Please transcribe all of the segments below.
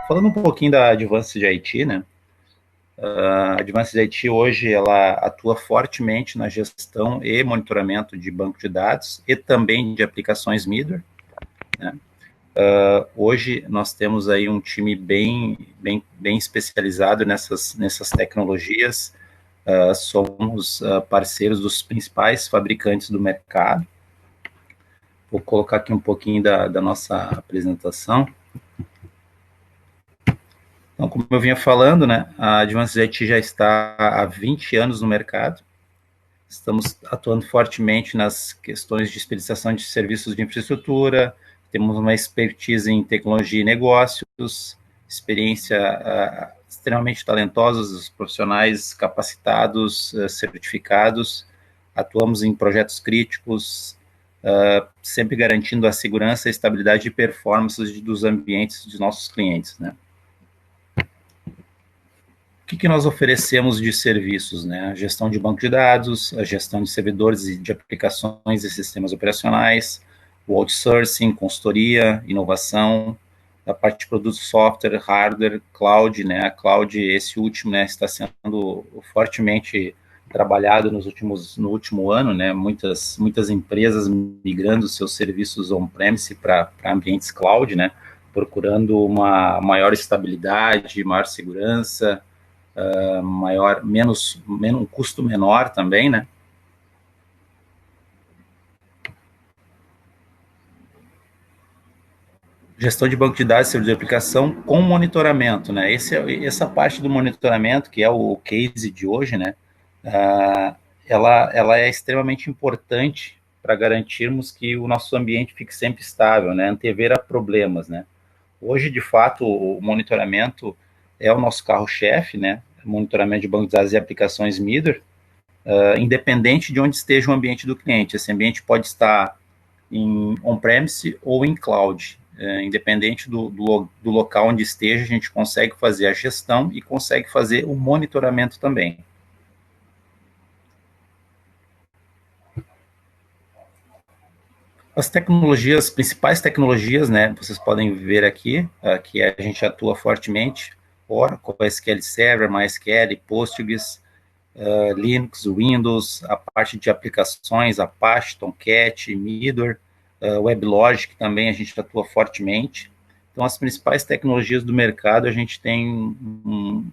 Falando um pouquinho da Advanced IT, né? A Advanced IT hoje ela atua fortemente na gestão e monitoramento de banco de dados e também de aplicações middleware, né? Hoje nós temos aí um time bem especializado nessas tecnologias. Somos parceiros dos principais fabricantes do mercado. Vou colocar aqui um pouquinho da nossa apresentação. Então, como eu vinha falando, né, a Advanced IT já está há 20 anos no mercado. Estamos atuando fortemente nas questões de especialização de serviços de infraestrutura, temos uma expertise em tecnologia e negócios, experiência extremamente talentosos, os profissionais capacitados, certificados, atuamos em projetos críticos, sempre garantindo a segurança, a estabilidade e performance dos ambientes dos nossos clientes, né? O que nós oferecemos de serviços, né? A gestão de banco de dados, a gestão de servidores e de aplicações e sistemas operacionais, o outsourcing, consultoria, inovação, a parte de produtos, software, hardware, cloud, né? A cloud, esse último, né, está sendo fortemente trabalhado no último ano, né? Muitas empresas migrando seus serviços on-premise para ambientes cloud, né? Procurando uma maior estabilidade, maior segurança, um custo menor também, né? Gestão de banco de dados, servidor de aplicação com monitoramento, né? Essa parte do monitoramento, que é o case de hoje, né? Ela é extremamente importante para garantirmos que o nosso ambiente fique sempre estável, né? Antever a problemas, né? Hoje, de fato, o monitoramento é o nosso carro-chefe, né? Monitoramento de banco de dados e aplicações middleware, independente de onde esteja o ambiente do cliente. Esse ambiente pode estar em on-premise ou em cloud. Independente do local onde esteja, a gente consegue fazer a gestão e consegue fazer o monitoramento também. As tecnologias, principais tecnologias, né, vocês podem ver aqui, que a gente atua fortemente, Oracle, SQL Server, MySQL, Postgres, Linux, Windows, a parte de aplicações, Apache, Tomcat, Middleware, WebLogic também a gente atua fortemente. Então, as principais tecnologias do mercado, a gente tem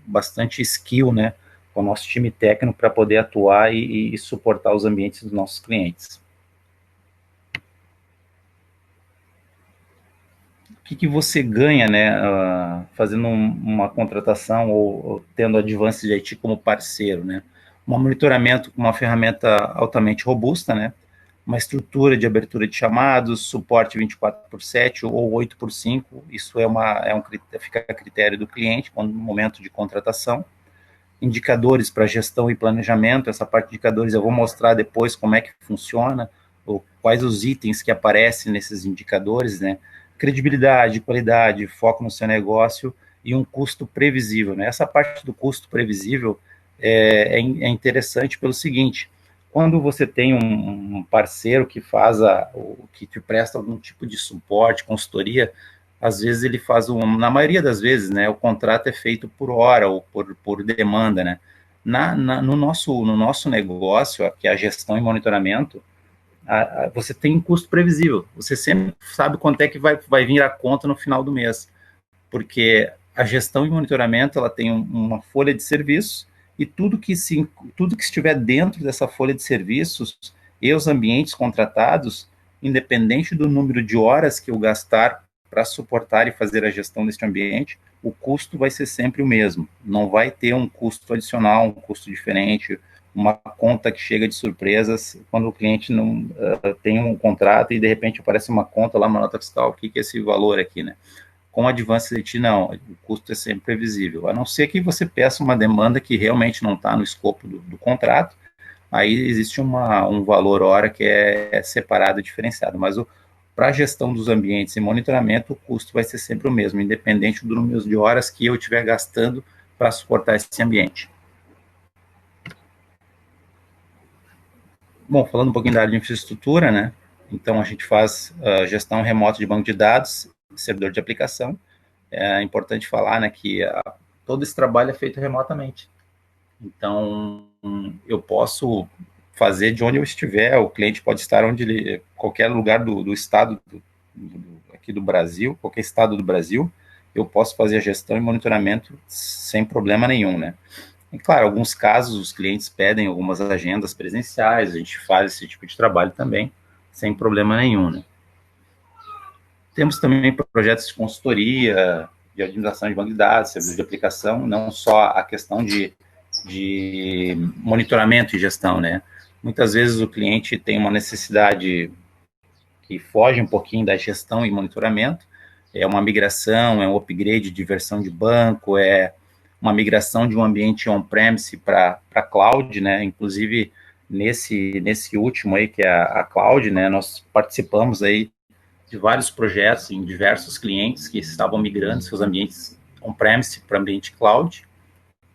bastante skill, né, com o nosso time técnico para poder atuar e suportar os ambientes dos nossos clientes. O que você ganha, né, fazendo uma contratação ou tendo a Advanced IT como parceiro, né? Um monitoramento com uma ferramenta altamente robusta, né? Uma estrutura de abertura de chamados, suporte 24/7 ou 8/5, isso fica a critério do cliente no momento de contratação. Indicadores para gestão e planejamento, essa parte de indicadores eu vou mostrar depois como é que funciona, ou quais os itens que aparecem nesses indicadores, né? Credibilidade, qualidade, foco no seu negócio e um custo previsível, né? Essa parte do custo previsível é interessante pelo seguinte: quando você tem um parceiro que que te presta algum tipo de suporte, consultoria, às vezes ele faz na maioria das vezes, né, o contrato é feito por hora ou por demanda, né? No nosso negócio, que é a gestão e monitoramento, você tem um custo previsível. Você sempre sabe quanto é que vai vir a conta no final do mês, porque a gestão e monitoramento ela tem uma folha de serviços e tudo que estiver dentro dessa folha de serviços e os ambientes contratados, independente do número de horas que eu gastar para suportar e fazer a gestão deste ambiente, o custo vai ser sempre o mesmo. Não vai ter um custo adicional, um custo diferente, uma conta que chega de surpresas quando o cliente não tem um contrato e de repente aparece uma conta lá, uma nota fiscal, o que é esse valor aqui, né? Com a Advanced IT, não, o custo é sempre previsível, a não ser que você peça uma demanda que realmente não está no escopo do contrato, aí existe um valor hora que é separado e diferenciado, mas para a gestão dos ambientes e monitoramento, o custo vai ser sempre o mesmo, independente do número de horas que eu estiver gastando para suportar esse ambiente. Bom, falando um pouquinho da área de infraestrutura, né? Então, a gente faz gestão remota de banco de dados, servidor de aplicação, é importante falar, né, que todo esse trabalho é feito remotamente. Então, eu posso fazer de onde eu estiver, o cliente pode estar onde ele, qualquer lugar do estado aqui do Brasil, qualquer estado do Brasil, eu posso fazer a gestão e monitoramento sem problema nenhum, né? E claro, alguns casos os clientes pedem algumas agendas presenciais, a gente faz esse tipo de trabalho também, sem problema nenhum, né? Temos também projetos de consultoria, de administração de banco de dados, serviços de aplicação, não só a questão de monitoramento e gestão, né? Muitas vezes o cliente tem uma necessidade que foge um pouquinho da gestão e monitoramento, é uma migração, é um upgrade de versão de banco, é uma migração de um ambiente on-premise para cloud, né? Inclusive, nesse último aí, que é a cloud, né? Nós participamos aí de vários projetos em diversos clientes que estavam migrando seus ambientes on-premise para ambiente cloud,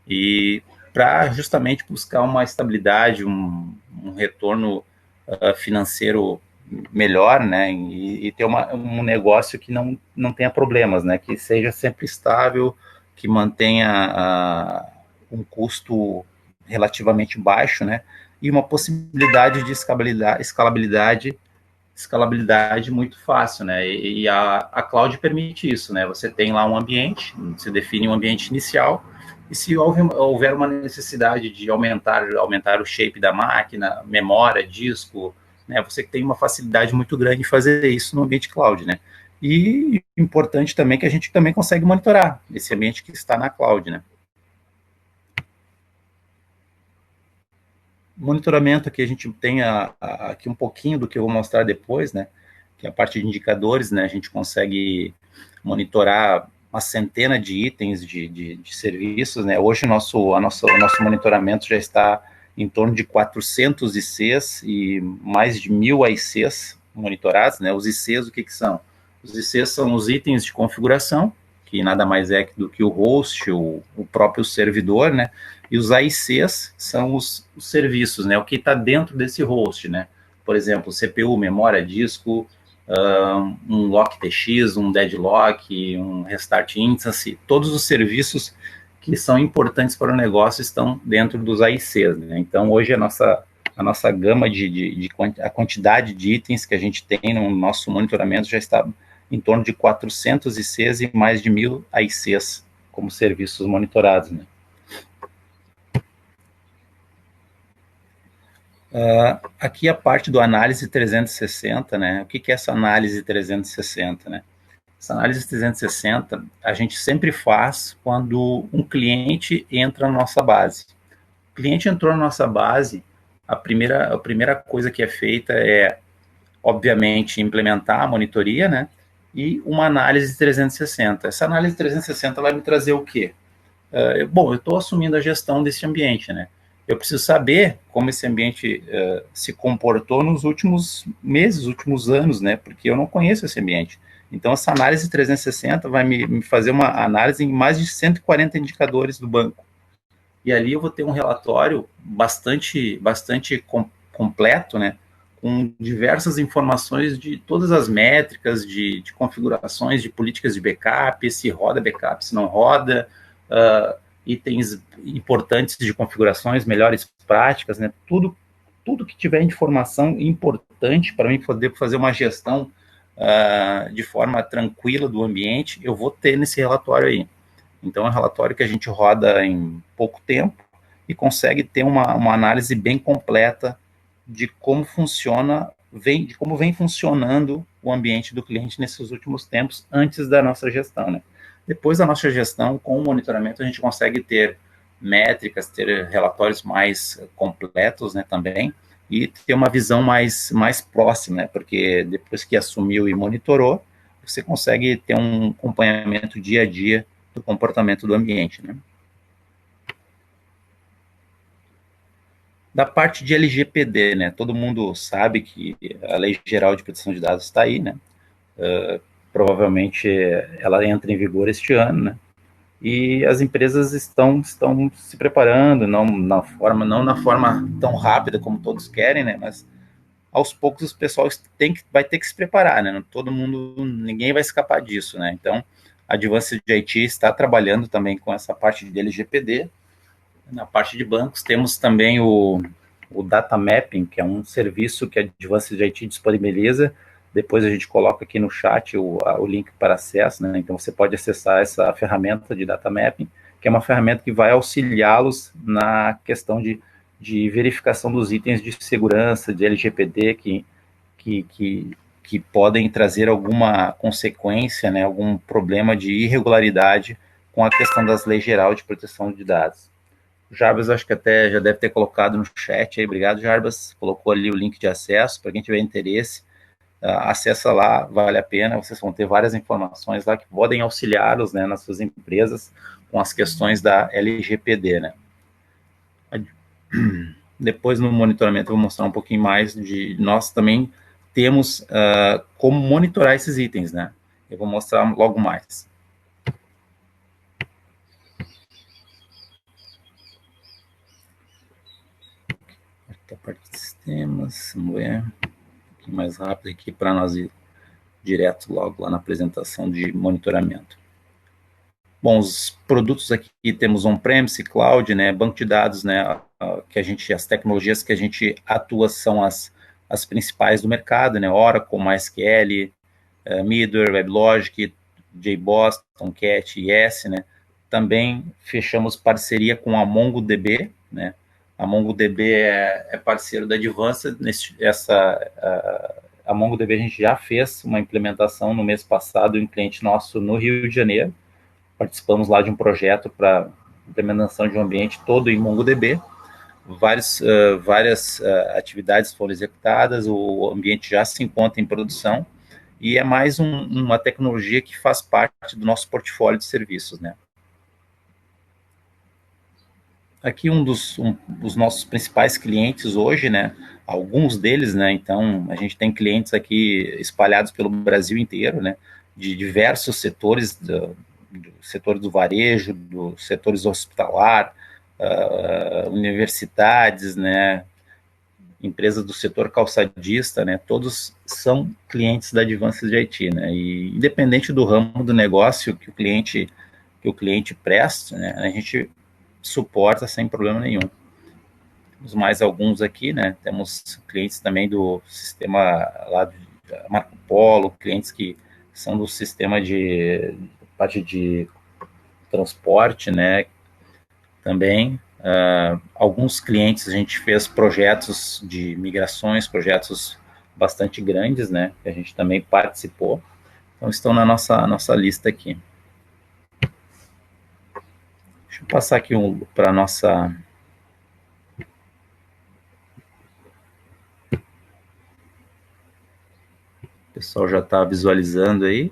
e para justamente buscar uma estabilidade, um retorno financeiro melhor, né, e ter um negócio que não tenha problemas, né, que seja sempre estável, que mantenha um custo relativamente baixo, né, e uma possibilidade de escalabilidade muito fácil, né? E a cloud permite isso, né? Você tem lá um ambiente, você define um ambiente inicial, e se houver uma necessidade de aumentar o shape da máquina, memória, disco, né? Você tem uma facilidade muito grande de fazer isso no ambiente cloud, né? E importante também que a gente também consegue monitorar esse ambiente que está na cloud, né? Monitoramento que a gente tem aqui um pouquinho do que eu vou mostrar depois, né? Que é a parte de indicadores, né? A gente consegue monitorar uma centena de itens de serviços, né? Hoje o nosso monitoramento já está em torno de 400 ICs e mais de 1.000 ICs monitorados, né? Os ICs, o que são? Os ICs são os itens de configuração, que nada mais é do que o host, o próprio servidor, né? E os AICs são os serviços, né? O que está dentro desse host, né? Por exemplo, CPU, memória, disco, um lock TX, um deadlock, um restart instance, todos os serviços que são importantes para o negócio estão dentro dos AICs, né? Então, hoje a nossa gama a quantidade de itens que a gente tem no nosso monitoramento já está em torno de 400 ICs e mais de 1.000 AICs como serviços monitorados, né? Aqui a parte do análise 360, né? O que é essa análise 360, né? Essa análise 360 a gente sempre faz quando um cliente entra na nossa base. O cliente entrou na nossa base, a primeira coisa que é feita é, obviamente, implementar a monitoria, né? E uma análise 360. Essa análise 360 vai me trazer o quê? Bom, eu estou assumindo a gestão desse ambiente, né? Eu preciso saber como esse ambiente se comportou nos últimos meses, últimos anos, né? Porque eu não conheço esse ambiente. Então, essa análise 360 vai me fazer uma análise em mais de 140 indicadores do banco. E ali eu vou ter um relatório bastante completo, né? Com diversas informações de todas as métricas, de configurações, de políticas de backup, se roda backup, se não roda, itens importantes de configurações, melhores práticas, né? Tudo que tiver informação importante para mim poder fazer uma gestão de forma tranquila do ambiente, eu vou ter nesse relatório aí. Então, é um relatório que a gente roda em pouco tempo e consegue ter uma análise bem completa de como de como vem funcionando o ambiente do cliente nesses últimos tempos, antes da nossa gestão, né? Depois da nossa gestão, com o monitoramento, a gente consegue ter métricas, ter relatórios mais completos, né, também, e ter uma visão mais próxima, né, porque depois que assumiu e monitorou, você consegue ter um acompanhamento dia a dia do comportamento do ambiente, né. Da parte de LGPD, né, todo mundo sabe que a Lei Geral de Proteção de Dados está aí, né, provavelmente ela entra em vigor este ano, né, e as empresas estão se preparando, não na forma tão rápida como todos querem, né, mas aos poucos o pessoal vai ter que se preparar, né, todo mundo, ninguém vai escapar disso, né, então A Advanced IT está trabalhando também com essa parte de LGPD. Na parte de bancos, temos também o Data Mapping, que é um serviço que a Advanced IT disponibiliza. Depois a gente coloca aqui no chat o link para acesso, né? Então você pode acessar essa ferramenta de Data Mapping, que é uma ferramenta que vai auxiliá-los na questão de verificação dos itens de segurança, de LGPD, que podem trazer alguma consequência, né, algum problema de irregularidade com a questão das leis gerais de proteção de dados. O Jarbas, acho que até já deve ter colocado no chat aí, obrigado, Jarbas, colocou ali o link de acesso, para quem tiver interesse, acessa lá, vale a pena, vocês vão ter várias informações lá que podem auxiliá-los, né, nas suas empresas com as questões da LGPD, né. Depois no monitoramento eu vou mostrar um pouquinho mais de nós também temos como monitorar esses itens, né. Eu vou mostrar logo mais. A parte de sistemas, vamos ver um pouquinho mais rápido aqui para nós ir direto logo lá na apresentação de monitoramento. Bom, os produtos aqui temos on-premise, cloud, né, banco de dados, né, as tecnologias que a gente atua são as principais do mercado, né, Oracle, MySQL, Midware, WebLogic, JBoss, Tomcat, IS, né. Também fechamos parceria com a MongoDB, né. A MongoDB é parceiro da Advanced. A MongoDB a gente já fez uma implementação no mês passado em um cliente nosso no Rio de Janeiro. Participamos lá de um projeto para implementação de um ambiente todo em MongoDB. Várias atividades foram executadas, o ambiente já se encontra em produção e é mais uma tecnologia que faz parte do nosso portfólio de serviços, né? Aqui um dos nossos principais clientes hoje, né? Alguns deles, né? Então a gente tem clientes aqui espalhados pelo Brasil inteiro, né? De diversos setores, do setor do varejo, dos setores hospitalar, universidades, né? Empresas do setor calçadista, né? Todos são clientes da Advanced IT, né? E independente do ramo do negócio que o cliente presta, né? A gente suporta sem problema nenhum. Temos mais alguns aqui, né? Temos clientes também do sistema lá de Marco Polo, clientes que são do sistema de parte de transporte, né? Também alguns clientes a gente fez projetos de migrações, projetos bastante grandes, né? Que a gente também participou. Então estão na nossa lista aqui. Deixa eu passar aqui para a nossa... O pessoal já está visualizando aí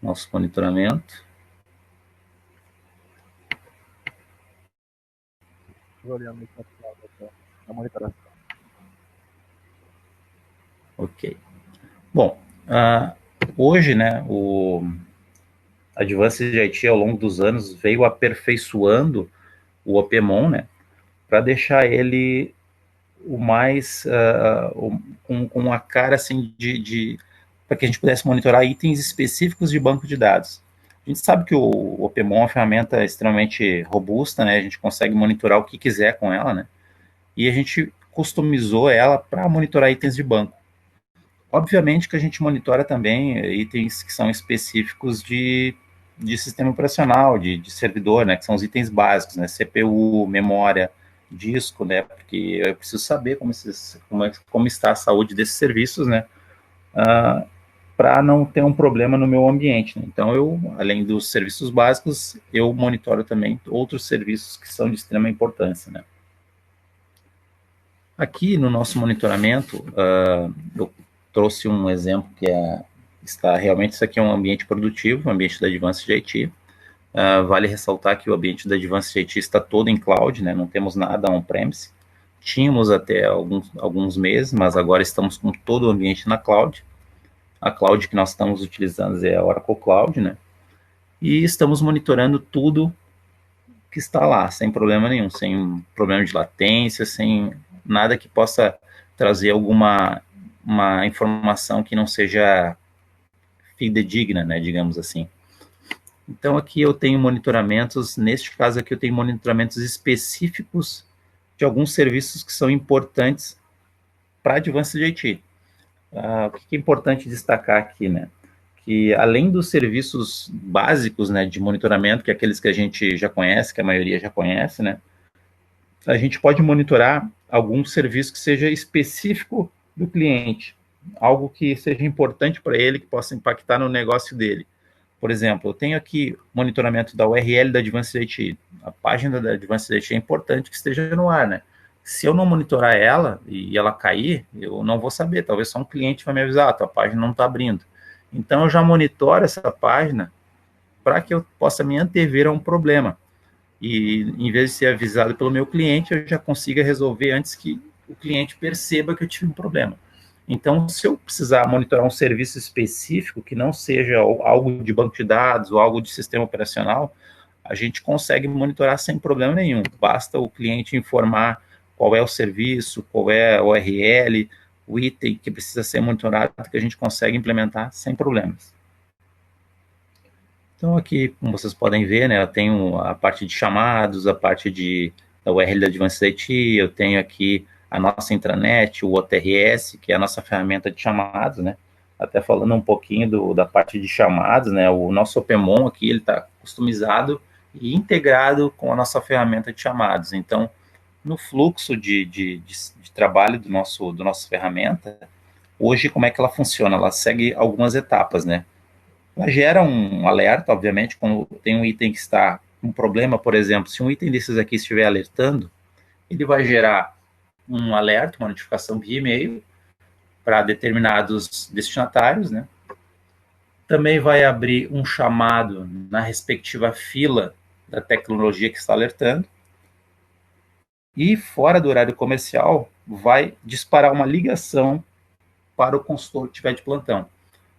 nosso monitoramento. Estou olhando a monitoração. Ok. Bom, hoje, né, o Advanced IT ao longo dos anos veio aperfeiçoando o OPMON, né, para deixar ele o mais com a cara assim para que a gente pudesse monitorar itens específicos de banco de dados. A gente sabe que o OPMON é uma ferramenta extremamente robusta, né? A gente consegue monitorar o que quiser com ela, né? E a gente customizou ela para monitorar itens de banco. Obviamente que a gente monitora também itens que são específicos de sistema operacional, de servidor, né? Que são os itens básicos, né? CPU, memória, disco, né? Porque eu preciso saber como está a saúde desses serviços, né? Para não ter um problema no meu ambiente, né? Então, além dos serviços básicos, eu monitoro também outros serviços que são de extrema importância, né? Aqui no nosso monitoramento, eu trouxe um exemplo que está realmente, isso aqui é um ambiente produtivo, um ambiente da Advanced IT. Vale ressaltar que o ambiente da Advanced IT está todo em cloud, né? Não temos nada on-premise. Tínhamos até alguns meses, mas agora estamos com todo o ambiente na cloud. A cloud que nós estamos utilizando é a Oracle Cloud, né? E estamos monitorando tudo que está lá, sem problema nenhum, sem problema de latência, sem nada que possa trazer uma informação que não seja fidedigna, né, digamos assim. Então, aqui eu tenho monitoramentos, neste caso aqui eu tenho monitoramentos específicos de alguns serviços que são importantes para Advanced IT. O que é importante destacar aqui, né? Que além dos serviços básicos, né, de monitoramento, que é aqueles que a gente já conhece, que a maioria já conhece, né, a gente pode monitorar algum serviço que seja específico do cliente, algo que seja importante para ele, que possa impactar no negócio dele. Por exemplo, eu tenho aqui monitoramento da URL da Advanced IT. A página da Advanced IT é importante que esteja no ar, né? Se eu não monitorar ela e ela cair, eu não vou saber. Talvez só um cliente vai me avisar, a tua página não está abrindo. Então, eu já monitoro essa página para que eu possa me antever a um problema. E, em vez de ser avisado pelo meu cliente, eu já consiga resolver antes que o cliente perceba que eu tive um problema. Então, se eu precisar monitorar um serviço específico, que não seja algo de banco de dados ou algo de sistema operacional, a gente consegue monitorar sem problema nenhum. Basta o cliente informar qual é o serviço, qual é a URL, o item que precisa ser monitorado, que a gente consegue implementar sem problemas. Então, aqui, como vocês podem ver, né, eu tenho a parte de chamados, a parte da URL da Advanced IT, eu tenho aqui a nossa intranet, o OTRS, que é a nossa ferramenta de chamados, né? Até falando um pouquinho da parte de chamados, né? O nosso OPMON aqui, ele está customizado e integrado com a nossa ferramenta de chamados. Então, no fluxo de trabalho do nossa ferramenta, hoje, como é que ela funciona? Ela segue algumas etapas, né? Ela gera um alerta, obviamente, quando tem um item que está com um problema, por exemplo, se um item desses aqui estiver alertando, ele vai gerar um alerta, uma notificação via e-mail para determinados destinatários, né? Também vai abrir um chamado na respectiva fila da tecnologia que está alertando. E fora do horário comercial, vai disparar uma ligação para o consultor que estiver de plantão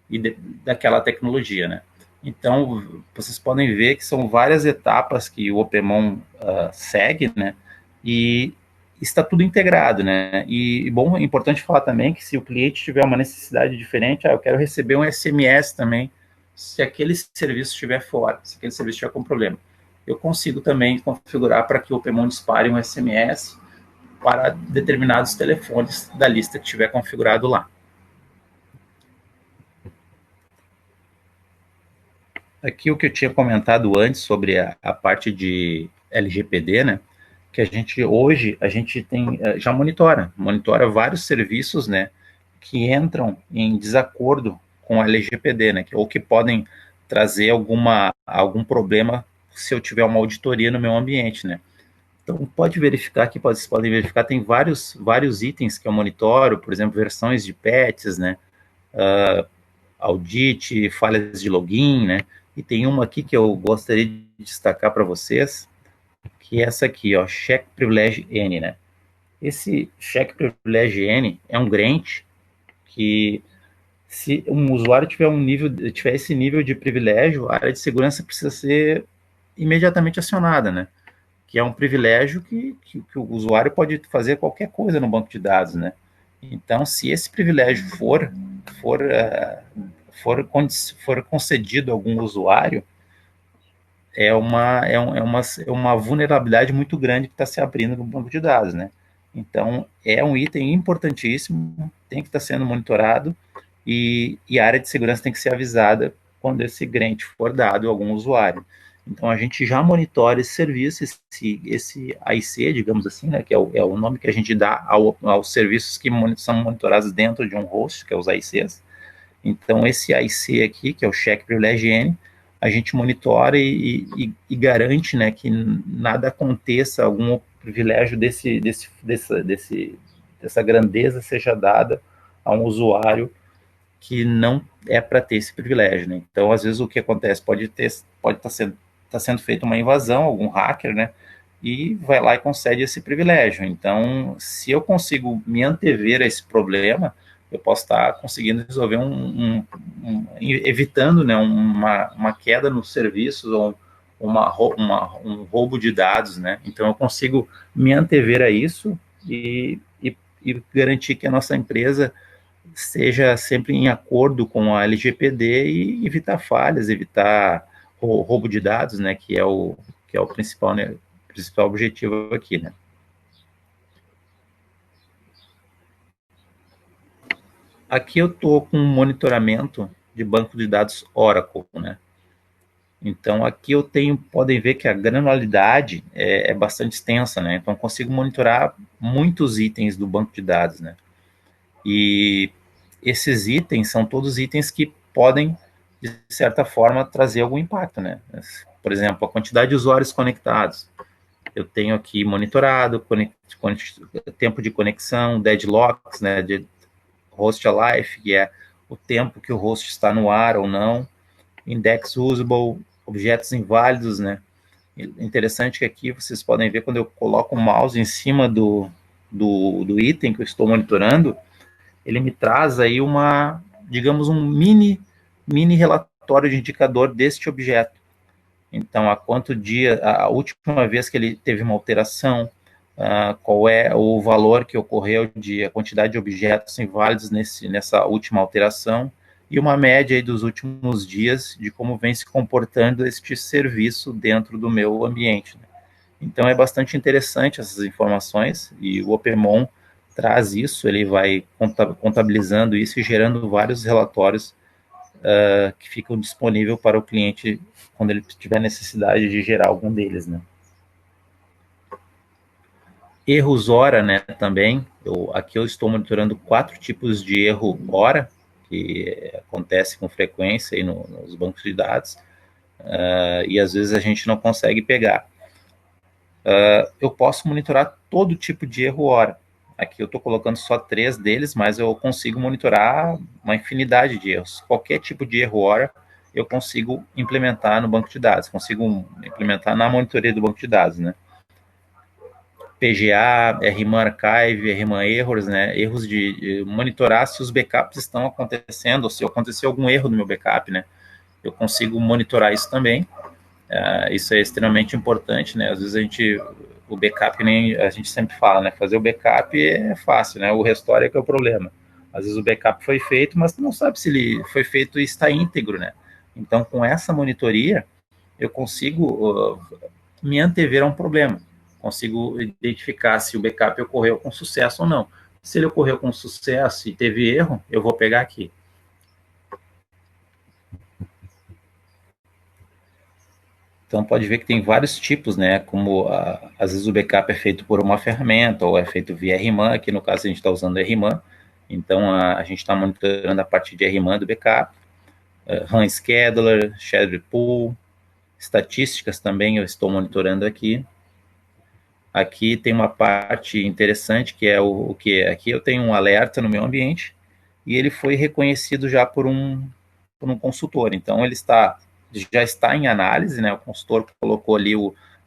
e daquela tecnologia, né? Então, vocês podem ver que são várias etapas que o OPMON segue, né? E está tudo integrado, né? E, bom, é importante falar também que se o cliente tiver uma necessidade diferente, eu quero receber um SMS também, se aquele serviço estiver fora, se aquele serviço estiver com problema. Eu consigo também configurar para que o OPMON dispare um SMS para determinados telefones da lista que estiver configurado lá. Aqui o que eu tinha comentado antes sobre a parte de LGPD, né? Que hoje a gente tem, já monitora vários serviços, né? Que entram em desacordo com a LGPD, né? Ou que podem trazer algum problema se eu tiver uma auditoria no meu ambiente, né? Então pode verificar aqui, vocês podem verificar, tem vários itens que eu monitoro, por exemplo, versões de patches, né? Audit, falhas de login, né? E tem uma aqui que eu gostaria de destacar para vocês, que é essa aqui, ó, Check Privilege N, né? Esse Check Privilege N é um grant que, se um usuário tiver esse nível de privilégio, a área de segurança precisa ser imediatamente acionada, né? Que é um privilégio que o usuário pode fazer qualquer coisa no banco de dados, né? Então, se esse privilégio for concedido a algum usuário, é uma vulnerabilidade muito grande que está se abrindo no banco de dados, né? Então, é um item importantíssimo, tem que estar sendo monitorado e a área de segurança tem que ser avisada quando esse grant for dado a algum usuário. Então, a gente já monitora esse serviço, esse AIC, digamos assim, né, que é o nome que a gente dá aos serviços que são monitorados dentro de um host, que é os AICs. Então, esse AIC aqui, que é o Check Privilege N, a gente monitora e garante, né, que nada aconteça, algum privilégio dessa grandeza seja dada a um usuário que não é para ter esse privilégio, né? Então, às vezes, o que acontece pode estar sendo feita uma invasão, algum hacker, né? E vai lá e concede esse privilégio. Então, se eu consigo me antever a esse problema, eu posso estar conseguindo resolver evitando, né, uma queda nos serviços ou um roubo de dados, né? Então, eu consigo me antever a isso e garantir que a nossa empresa seja sempre em acordo com a LGPD e evitar falhas, evitar roubo de dados, né, que é o principal, né, principal objetivo aqui, né. Aqui eu estou com um monitoramento de banco de dados Oracle, né. Então aqui eu tenho, podem ver que a granularidade é bastante extensa, né. Então eu consigo monitorar muitos itens do banco de dados, né. E esses itens são todos itens que podem, de certa forma, trazer algum impacto, né? Por exemplo, a quantidade de usuários conectados. Eu tenho aqui monitorado, tempo de conexão, deadlocks, né, de host alive, que é o tempo que o host está no ar ou não, index usable, objetos inválidos, né? Interessante que aqui vocês podem ver quando eu coloco o mouse em cima do item que eu estou monitorando, ele me traz aí digamos, um mini relatório de indicador deste objeto. Então, há quanto dia, a última vez que ele teve uma alteração, qual é o valor que ocorreu a quantidade de objetos inválidos nessa última alteração, e uma média aí dos últimos dias de como vem se comportando este serviço dentro do meu ambiente, né? Então, é bastante interessante essas informações, e o Opemon traz isso, ele vai contabilizando isso e gerando vários relatórios que ficam disponíveis para o cliente quando ele tiver necessidade de gerar algum deles, né? Erros hora, né, também. Aqui eu estou monitorando 4 tipos de erro hora, que acontece com frequência aí nos bancos de dados, e às vezes a gente não consegue pegar. Eu posso monitorar todo tipo de erro hora. Aqui eu estou colocando só 3 deles, mas eu consigo monitorar uma infinidade de erros. Qualquer tipo de erro hora eu consigo implementar no banco de dados, consigo implementar na monitoria do banco de dados, né? PGA, RMAN Archive, RMAN Errors, né? Erros de monitorar se os backups estão acontecendo, ou se aconteceu algum erro no meu backup, né? Eu consigo monitorar isso também. Isso é extremamente importante, né? Às vezes o backup, nem a gente sempre fala, né? Fazer o backup é fácil, né? O restore é que é o problema. Às vezes o backup foi feito, mas tu não sabe se ele foi feito e está íntegro, né? Então, com essa monitoria, eu consigo me antever a um problema. Consigo identificar se o backup ocorreu com sucesso ou não. Se ele ocorreu com sucesso e teve erro, eu vou pegar aqui. Então, pode ver que tem vários tipos, né? Como, às vezes, o backup é feito por uma ferramenta ou é feito via RMAN. Aqui, no caso, a gente está usando RMAN. Então, a gente está monitorando a parte de RMAN do backup. RAM Scheduler, Shared Pool, estatísticas também eu estou monitorando aqui. Aqui tem uma parte interessante, que é o que é. Aqui eu tenho um alerta no meu ambiente e ele foi reconhecido já por um consultor. Então, ele já está em análise, né? O consultor colocou ali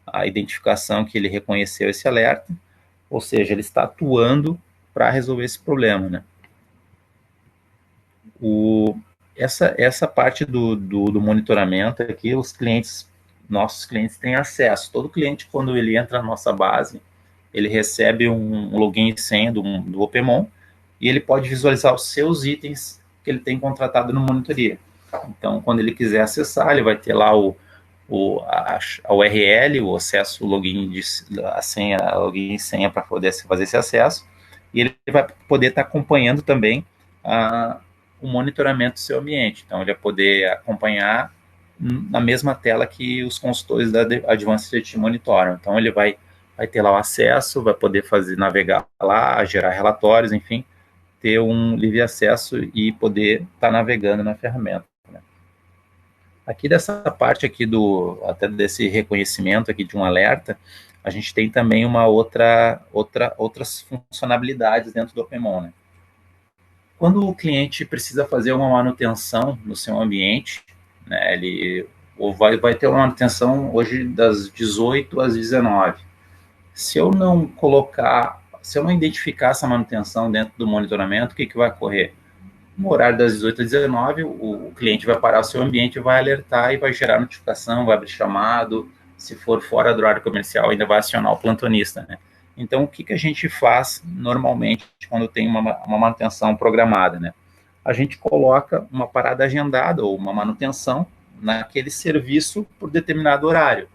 a identificação que ele reconheceu esse alerta, ou seja, ele está atuando para resolver esse problema, né? Essa parte do monitoramento aqui, nossos clientes têm acesso. Todo cliente, quando ele entra na nossa base, ele recebe um login e senha do Opemon e ele pode visualizar os seus itens que ele tem contratado no monitoria. Então, quando ele quiser acessar, ele vai ter lá a URL, o acesso, o login, a senha, login e senha para poder fazer esse acesso, e ele vai poder estar acompanhando também o monitoramento do seu ambiente. Então, ele vai poder acompanhar na mesma tela que os consultores da Advanced IT monitoram. Então, ele vai ter lá o acesso, vai poder navegar lá, gerar relatórios, enfim, ter um livre acesso e poder estar navegando na ferramenta. Né? Aqui dessa parte aqui até desse reconhecimento aqui de um alerta, a gente tem também outras funcionalidades dentro do Opemon, né? Quando o cliente precisa fazer uma manutenção no seu ambiente, né, ele vai ter uma manutenção hoje das 18 às 19. Se eu não identificar essa manutenção dentro do monitoramento, o que vai ocorrer? No horário das 18 às 19, o cliente vai parar o seu ambiente, vai alertar e vai gerar notificação, vai abrir chamado. Se for fora do horário comercial, ainda vai acionar o plantonista, né? Então, o que, que a gente faz normalmente quando tem uma manutenção programada, né? A gente coloca uma parada agendada ou uma manutenção naquele serviço por determinado horário.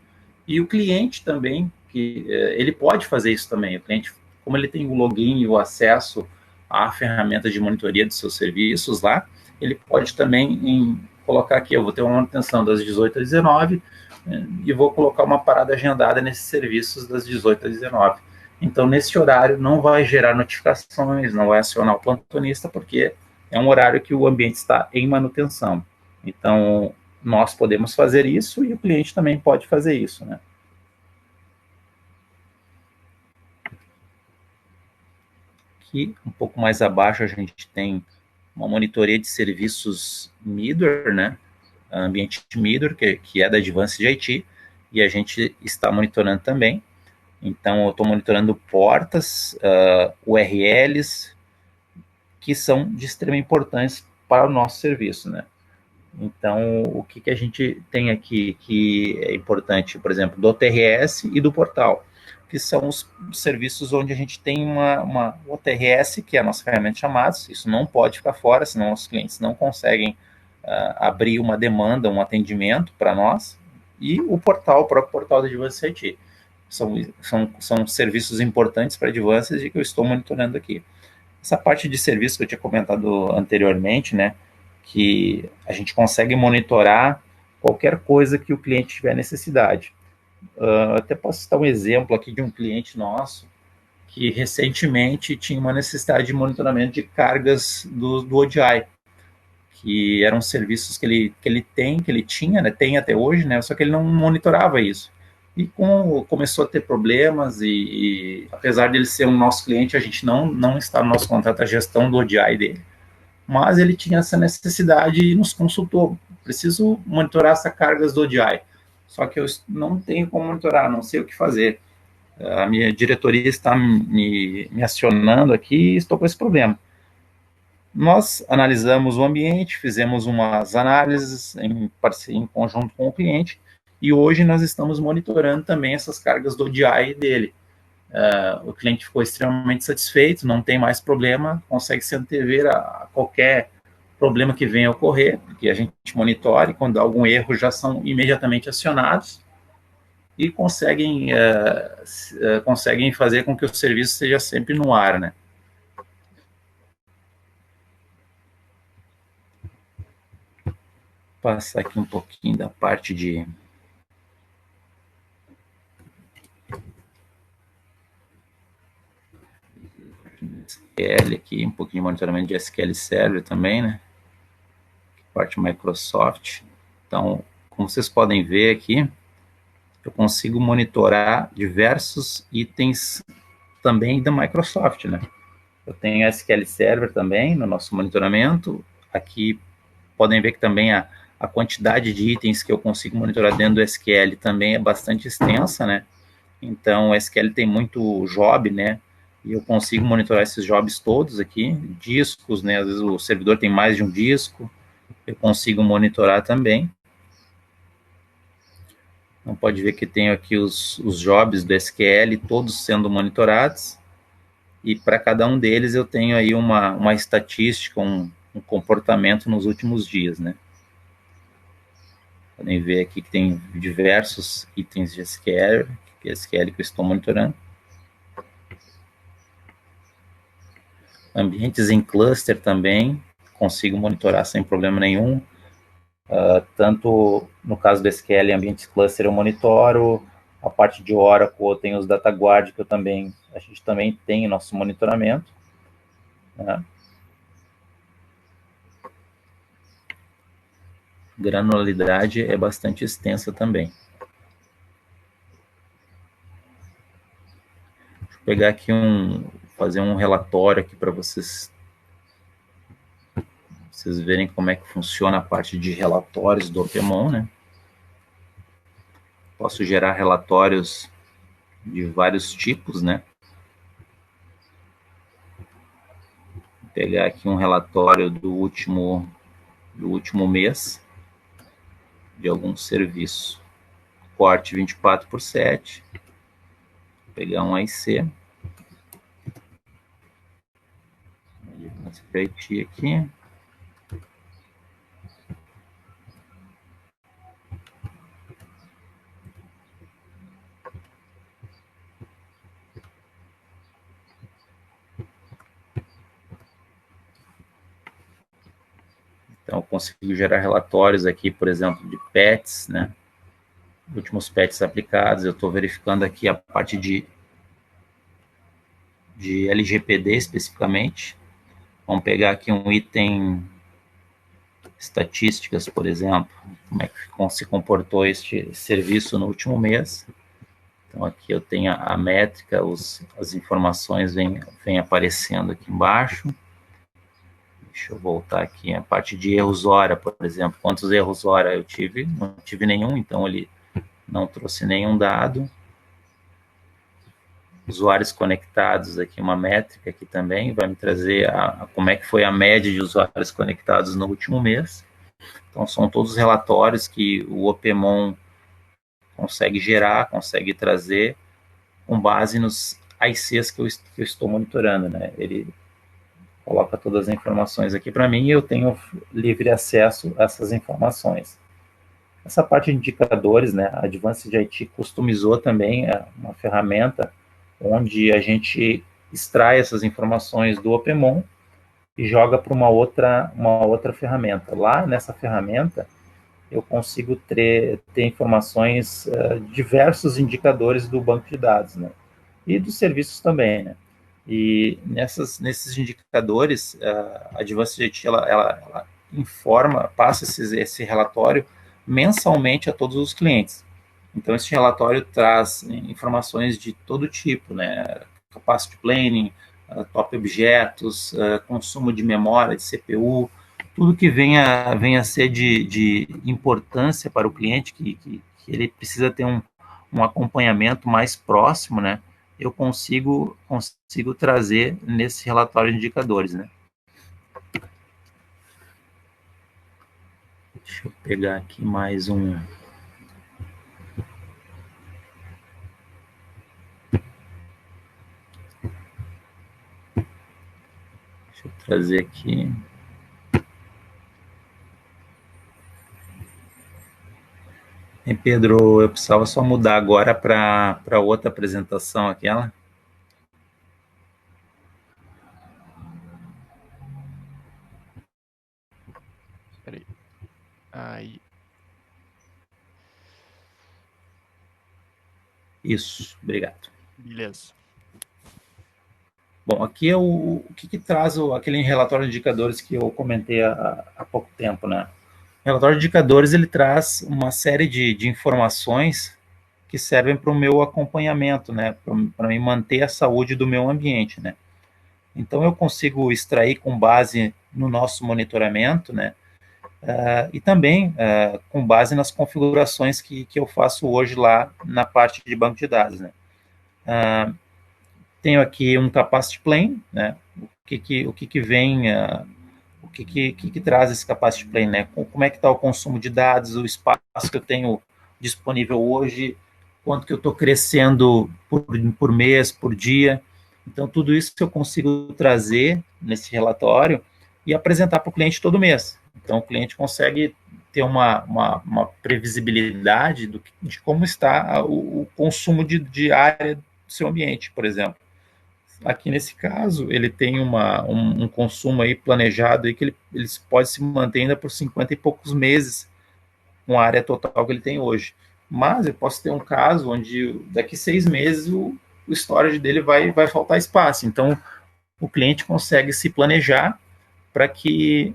E o cliente também, que ele pode fazer isso também. O cliente, como ele tem o login e o acesso à ferramenta de monitoria dos seus serviços lá, ele pode também colocar aqui, eu vou ter uma manutenção das 18 às 19 e vou colocar uma parada agendada nesses serviços das 18 às 19. Então, nesse horário, não vai gerar notificações, não vai acionar o plantonista, porque é um horário que o ambiente está em manutenção. Então, nós podemos fazer isso e o cliente também pode fazer isso, né? Aqui, um pouco mais abaixo, a gente tem uma monitoria de serviços middleware, né? Ambiente middleware, que é da Advanced IT, e a gente está monitorando também. Então, eu estou monitorando portas, URLs, que são de extrema importância para o nosso serviço, né? Então, o que a gente tem aqui que é importante, por exemplo, do TRS e do portal, que são os serviços onde a gente tem uma OTRS, que é a nossa ferramenta de chamados, isso não pode ficar fora, senão os clientes não conseguem abrir uma demanda, um atendimento para nós, e o portal, o próprio portal da Advanced IT. São serviços importantes para a Advanced e que eu estou monitorando aqui. Essa parte de serviço que eu tinha comentado anteriormente, né, que a gente consegue monitorar qualquer coisa que o cliente tiver necessidade. Até posso citar um exemplo aqui de um cliente nosso que recentemente tinha uma necessidade de monitoramento de cargas do ODI, que eram serviços que ele tinha, né, tem até hoje, né, só que ele não monitorava isso. E começou a ter problemas e apesar dele ser um nosso cliente, a gente não está no nosso contrato a gestão do ODI dele. Mas ele tinha essa necessidade e nos consultou. Preciso monitorar essas cargas do ODI. Só que eu não tenho como monitorar, não sei o que fazer. A minha diretoria está me acionando aqui e estou com esse problema. Nós analisamos o ambiente, fizemos umas análises em conjunto com o cliente e hoje nós estamos monitorando também essas cargas do ODI dele. O cliente ficou extremamente satisfeito, não tem mais problema, consegue se antever a qualquer problema que venha a ocorrer, porque a gente monitora e quando há algum erro já são imediatamente acionados e conseguem fazer com que o serviço esteja sempre no ar, né? Vou passar aqui um pouquinho da parte de SQL aqui, um pouquinho de monitoramento de SQL Server também, né? Parte Microsoft. Então, como vocês podem ver aqui, eu consigo monitorar diversos itens também da Microsoft, né? Eu tenho SQL Server também no nosso monitoramento. Aqui podem ver que também a quantidade de itens que eu consigo monitorar dentro do SQL também é bastante extensa, né? Então, o SQL tem muito job, né? E eu consigo monitorar esses jobs todos aqui, discos, né? Às vezes o servidor tem mais de um disco, eu consigo monitorar também. Então, pode ver que tenho aqui os jobs do SQL, todos sendo monitorados, e para cada um deles eu tenho aí uma estatística, um comportamento nos últimos dias, né? Podem ver aqui que tem diversos itens de SQL que eu estou monitorando. Ambientes em cluster também, consigo monitorar sem problema nenhum. Tanto no caso do SQL, ambientes cluster eu monitoro, a parte de Oracle tem os DataGuard, que a gente também tem nosso monitoramento, né? Granularidade é bastante extensa também. Deixa eu pegar aqui fazer um relatório aqui para vocês verem como é que funciona a parte de relatórios do Opemon, né? Posso gerar relatórios de vários tipos, né? Vou pegar aqui um relatório do último mês de algum serviço. Corte 24/7. Vou pegar um IC. Advanced IT aqui. Então, eu consigo gerar relatórios aqui, por exemplo, de PETs, né? Últimos PETs aplicados. Eu estou verificando aqui a parte de LGPD especificamente. Vamos pegar aqui um item estatísticas, por exemplo, como é que se comportou este serviço no último mês. Então, aqui eu tenho a métrica, as informações vêm aparecendo aqui embaixo. Deixa eu voltar aqui, a parte de erros hora, por exemplo. Quantos erros hora eu tive? Não tive nenhum, então ele não trouxe nenhum dado. Usuários conectados, aqui uma métrica aqui também, vai me trazer como é que foi a média de usuários conectados no último mês. Então, são todos os relatórios que o Opemon consegue gerar, consegue trazer com base nos ICs que eu estou monitorando, né? Ele coloca todas as informações aqui para mim e eu tenho livre acesso a essas informações. Essa parte de indicadores, né? A Advanced IT customizou também uma ferramenta onde a gente extrai essas informações do Opemon e joga para uma outra ferramenta. Lá nessa ferramenta, eu consigo ter informações, diversos indicadores do banco de dados, né? E dos serviços também, né? E nesses indicadores, a Advanced IT, ela informa, passa esse relatório mensalmente a todos os clientes. Então, esse relatório traz informações de todo tipo, né? Capacity planning, top objetos, consumo de memória, de CPU, tudo que venha a ser de importância para o cliente, que ele precisa ter um acompanhamento mais próximo, né? Eu consigo trazer nesse relatório de indicadores, né? Deixa eu pegar aqui mais um. Deixa eu trazer aqui. E Pedro, eu precisava só mudar agora para outra apresentação, aquela. Espera aí. Aí. Isso, obrigado. Beleza. Bom, aqui é o que traz aquele relatório de indicadores que eu comentei há pouco tempo, né? O relatório de indicadores, ele traz uma série de informações que servem para o meu acompanhamento, né? Para mim manter a saúde do meu ambiente, né? Então, eu consigo extrair com base no nosso monitoramento, né? E também com base nas configurações que eu faço hoje lá na parte de banco de dados, né? Tenho aqui um capacity plan, né? O que vem, o que traz esse capacity plan, né? Como é que está o consumo de dados, o espaço que eu tenho disponível hoje, quanto que eu estou crescendo por mês, por dia. Então, tudo isso que eu consigo trazer nesse relatório e apresentar para o cliente todo mês. Então, o cliente consegue ter uma previsibilidade de como está o consumo de área do seu ambiente, por exemplo. Aqui nesse caso, ele tem um consumo aí planejado aí que ele pode se manter ainda por 50 e poucos meses com a área total que ele tem hoje. Mas eu posso ter um caso onde daqui 6 meses o storage dele vai faltar espaço. Então, o cliente consegue se planejar para que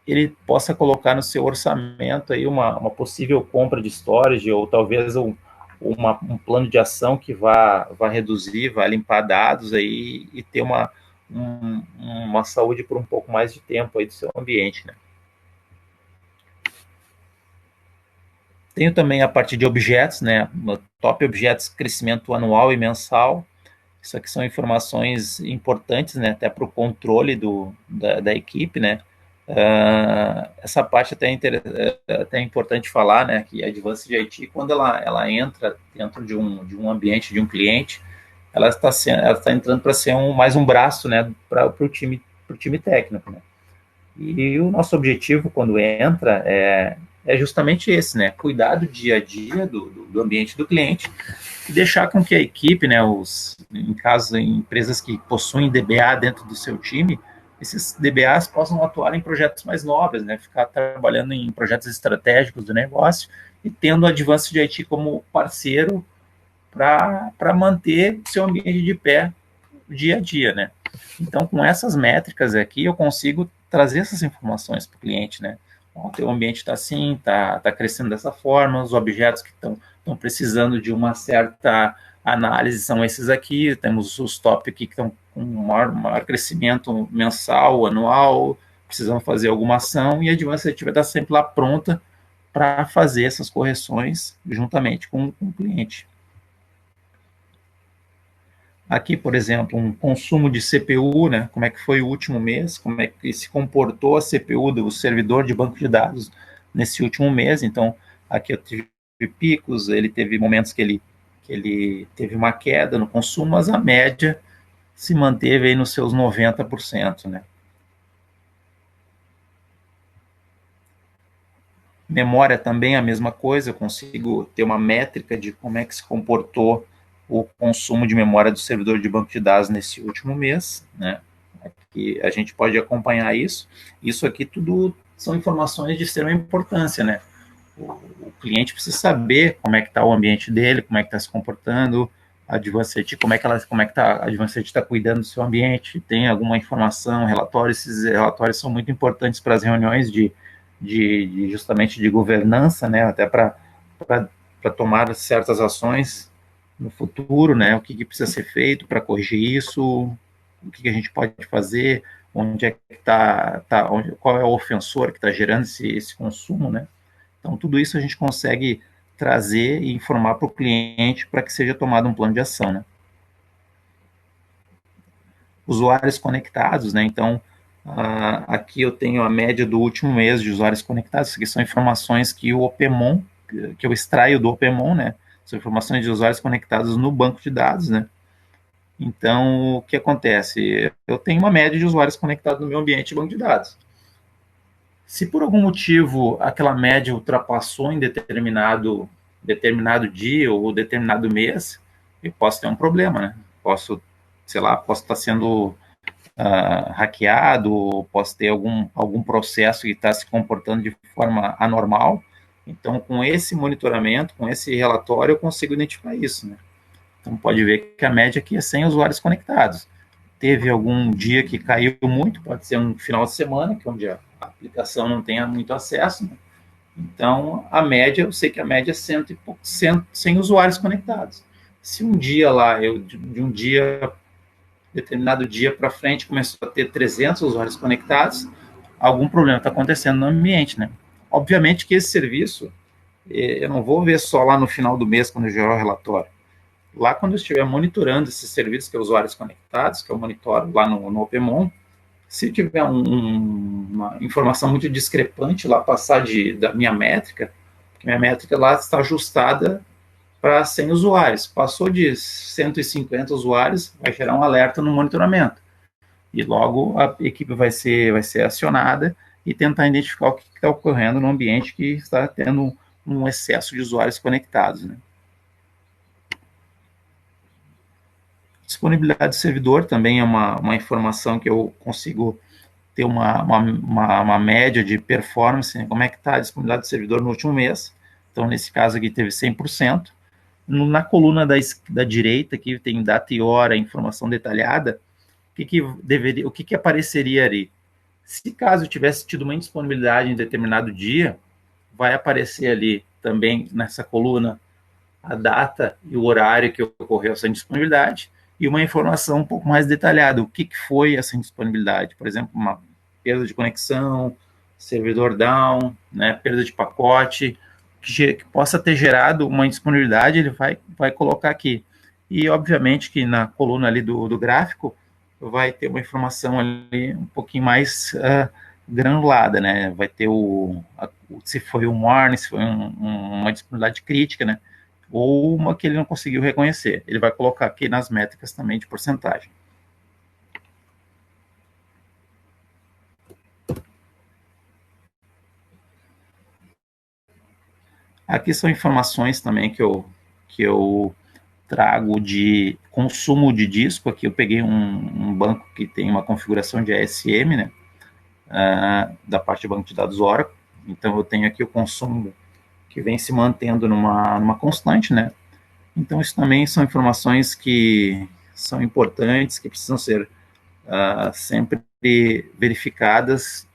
ele possa colocar no seu orçamento aí uma possível compra de storage ou talvez um plano de ação que vá reduzir, vá limpar dados aí e ter uma saúde por um pouco mais de tempo aí do seu ambiente, né? Tenho também a parte de objetos, né? Top objetos, crescimento anual e mensal. Isso aqui são informações importantes, né? Até para o controle da equipe, né? Essa parte até é importante falar, né? Que a Advanced IT, quando ela entra dentro de um ambiente de um cliente, ela está entrando para ser mais um braço, né? Para o time time técnico, né? E o nosso objetivo, quando entra, é justamente esse, né? Cuidar do dia a dia, do ambiente do cliente, e deixar com que a equipe, né, em caso em empresas que possuem DBA dentro do seu time, esses DBAs possam atuar em projetos mais nobres, né? Ficar trabalhando em projetos estratégicos do negócio e tendo a Advanced IT como parceiro para manter seu ambiente de pé dia a dia, né? Então, com essas métricas aqui, eu consigo trazer essas informações para o cliente, né? O teu ambiente está assim, está crescendo dessa forma, os objetos que estão precisando de uma certa análise são esses aqui, temos os top aqui que estão com maior crescimento mensal, anual, precisamos fazer alguma ação, e a Advanced vai estar sempre lá pronta para fazer essas correções juntamente com o cliente. Aqui, por exemplo, um consumo de CPU, né? Como é que foi o último mês, como é que se comportou a CPU do servidor de banco de dados nesse último mês. Então, aqui eu tive picos, ele teve momentos que ele teve uma queda no consumo, mas a média se manteve aí nos seus 90%, né? Memória também é a mesma coisa, eu consigo ter uma métrica de como é que se comportou o consumo de memória do servidor de banco de dados nesse último mês, né? Aqui a gente pode acompanhar isso. Isso aqui tudo são informações de extrema importância, né? O cliente precisa saber como é que está o ambiente dele, como é que está se comportando, a Advanced, como é que a Advanced está cuidando do seu ambiente, tem alguma informação, relatórios, esses relatórios são muito importantes para as reuniões justamente de governança, né? Até para tomar certas ações no futuro, né? O que precisa ser feito para corrigir isso, o que a gente pode fazer, onde é que qual é o ofensor que está gerando esse consumo, né? Então, tudo isso a gente consegue trazer e informar para o cliente para que seja tomado um plano de ação, né? Usuários conectados, né? Então, aqui eu tenho a média do último mês de usuários conectados, que são informações que o Opemon, que eu extraio do Opemon, né? São informações de usuários conectados no banco de dados, né? Então, o que acontece? Eu tenho uma média de usuários conectados no meu ambiente de banco de dados. Se por algum motivo aquela média ultrapassou em determinado dia ou determinado mês, eu posso ter um problema, né? Posso estar sendo hackeado, posso ter algum processo que está se comportando de forma anormal. Então, com esse monitoramento, com esse relatório, eu consigo identificar isso, né? Então, pode ver que a média aqui é 100 usuários conectados. Teve algum dia que caiu muito, pode ser um final de semana, que é onde a aplicação não tenha muito acesso, né? Então, a média, eu sei que a média é 100 usuários conectados. Se um dia lá, de um dia, determinado dia para frente, começou a ter 300 usuários conectados, algum problema está acontecendo no ambiente, né? Obviamente que esse serviço, eu não vou ver só lá no final do mês, quando eu gerar o relatório. Lá, quando eu estiver monitorando esses serviços, que é usuários conectados, que eu monitoro lá no Opemon, se tiver uma informação muito discrepante lá, passar da minha métrica, porque minha métrica lá está ajustada para 100 usuários. Passou de 150 usuários, vai gerar um alerta no monitoramento. E logo a equipe vai ser acionada e tentar identificar o que está ocorrendo no ambiente que está tendo um excesso de usuários conectados, né? Disponibilidade do servidor também é uma informação que eu consigo ter uma média de performance, né? Como é que está a disponibilidade do servidor no último mês. Então, nesse caso aqui, teve 100%. Na coluna da direita, aqui tem data e hora, informação detalhada, o que apareceria ali? Se caso tivesse tido uma indisponibilidade em determinado dia, vai aparecer ali também nessa coluna a data e o horário que ocorreu essa indisponibilidade e uma informação um pouco mais detalhada, o que foi essa indisponibilidade, por exemplo, uma perda de conexão, servidor down, né, perda de pacote, que possa ter gerado uma indisponibilidade, ele vai colocar aqui. E, obviamente, que na coluna ali do gráfico vai ter uma informação ali um pouquinho mais granulada, né? Vai ter se foi um warning, se foi uma disponibilidade crítica, né? Ou uma que ele não conseguiu reconhecer. Ele vai colocar aqui nas métricas também de porcentagem. Aqui são informações também que eu trago de consumo de disco. Aqui eu peguei um banco que tem uma configuração de ASM, né, da parte de banco de dados Oracle. Então eu tenho aqui o consumo que vem se mantendo numa constante, né. Então isso também são informações que são importantes, que precisam ser sempre verificadas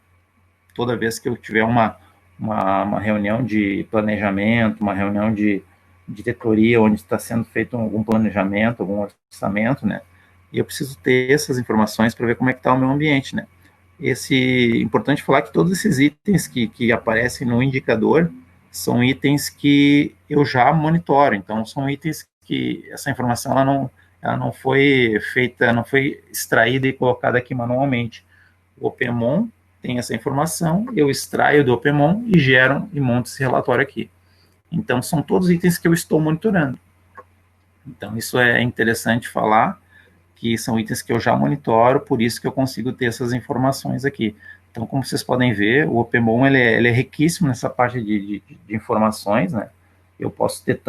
toda vez que eu tiver uma reunião de planejamento, uma reunião de diretoria, onde está sendo feito algum planejamento, algum orçamento, né? E eu preciso ter essas informações para ver como é que está o meu ambiente, né? Importante falar que todos esses itens que aparecem no indicador são itens que eu já monitoro, então são itens que essa informação ela não foi feita, não foi extraída e colocada aqui manualmente. O OPMON tem essa informação, eu extraio do OPMON e gero e monto esse relatório aqui. Então, são todos itens que eu estou monitorando. Então, isso é interessante falar, que são itens que eu já monitoro, por isso que eu consigo ter essas informações aqui. Então, como vocês podem ver, o OPMON ele é riquíssimo nessa parte de informações, né? Eu posso ter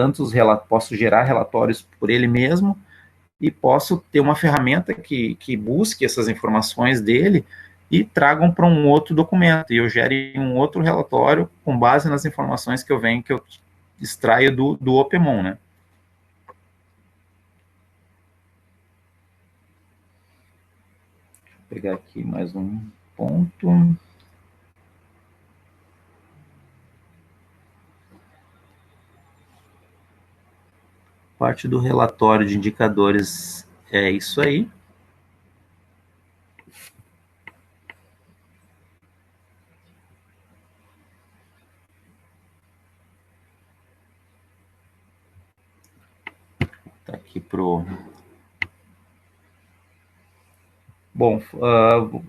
posso gerar relatórios por ele mesmo, e posso ter uma ferramenta que busque essas informações dele e tragam para um outro documento, e eu gere um outro relatório com base nas informações que eu extraio do OPMON, né? Vou pegar aqui mais um ponto. Parte do relatório de indicadores é isso aí. Tá aqui pro... Bom,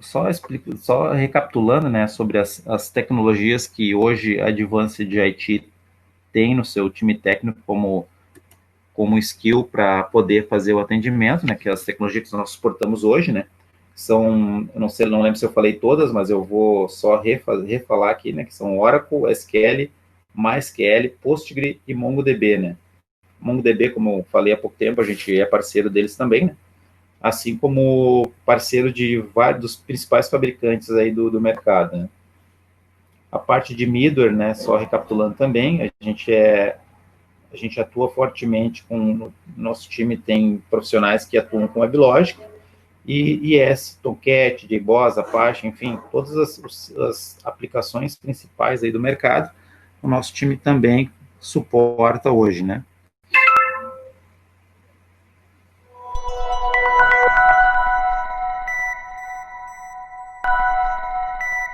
só recapitulando, né, sobre as tecnologias que hoje a Advanced IT tem no seu time técnico como skill para poder fazer o atendimento, né, que é as tecnologias que nós suportamos hoje, né, eu não lembro se eu falei todas, mas eu vou só refalar aqui, né, que são Oracle, SQL, MySQL, Postgre e MongoDB, né. MongoDB, como eu falei há pouco tempo, a gente é parceiro deles também, né, assim como parceiro de vários dos principais fabricantes aí do mercado, né. A parte de middleware, né, só recapitulando também, a gente atua fortemente nosso time tem profissionais que atuam com WebLogic, e IS, Tomcat, JBoss, Apache, enfim, todas as aplicações principais aí do mercado, o nosso time também suporta hoje, né?